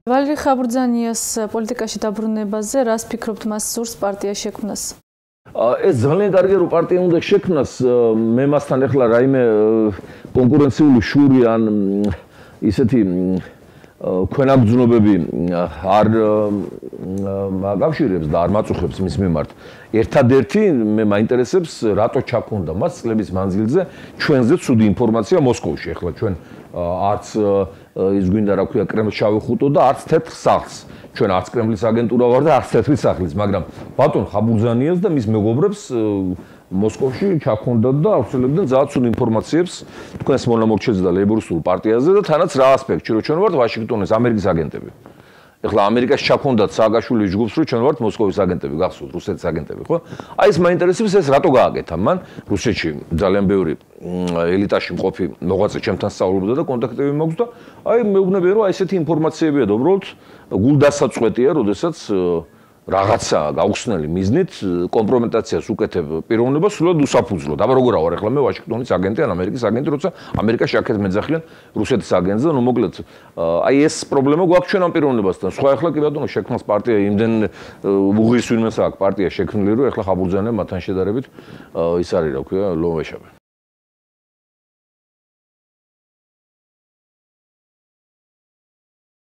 ვალერი ხაბურძანიას პოლიტიკაში დაბრუნებაზე რას ფიქრობთ მას სურს პარტია შექმნას? ეს ძალიან კარგია რომ პარტია უნდა შექმნას მე მასთან ახლა რაიმე კონკურენციული შური ან ისეთი ქვენაგრძნობები არ გაკავშირებს და არ მაწუხებს მის მიმართ. ერთადერთი მე მაინტერესებს რატო ჩაქონდა მას წლების მანძილზე ჩვენზე ცუდი ინფორმაცია მოსკოვში. ახლა ჩვენ არც ის გვინდა რა ქვია კრემლს ჩავიხუტო და არც თეთრ სახლს. ჩვენ არც კრემლის აგენტურა ვარ და არც თეთრი სახლის, მაგრამ ბატონ ხაბურძანიას და მის მეგობრებს მოსკოვში ჩაქონდათ და აუცილებდნენ ძალიან ცუდ ინფორმაციებს თქვენს მონამორჩეზე და ლეიბორისტულ პარტიაზე და თანაც რა ასპექტში, რომ ჩვენ ვართ ვაშინგტონის ამერიკის აგენტები. ეხლა ამერიკაში ჩაქონდათ სააკაშვილის ჯგუფს, რომ ჩვენ ვართ მოსკოვის აგენტები, გახსოვთ რუსეთის აგენტები, ხო? აი ეს მაინტერესებს ეს რატო გააკეთა მან? რუსეთში ძალიან ბევრი ელიტაში მყოფი მოღვაწე ჩემთან სწავლობდა და კონტაქტები მაქვს და აი მეუბნებიან, რომ აი ესეთი ინფორმაციებია და უბრალოდ გულდასაწყვეტია, როდესაც რაღაცა გაუხსნელი მიზნით კომპრომეტაციას უკეთებ პიროვნებას სულად უსაფუძვლოდ. აბა როგორ ავარ ახლა მე ვაშინგტონის აგენტი ან ამერიკის აგენტი, როცა ამერიკაში აქეთ მეძახიან რუსეთის აგენტზე, ნუ მოკლედ აი ეს პრობლემა გვაქვს ჩვენ ამ პიროვნებასთან. სხვა ახლა კი ბატონო შექმნას პარტია იმდენ უღირს ვინმეს აქვს პარტია შექმნილი, რომ ახლა ხაბურძანია მათთან შედარებით ის არის რა ქვია ლომეშაპი.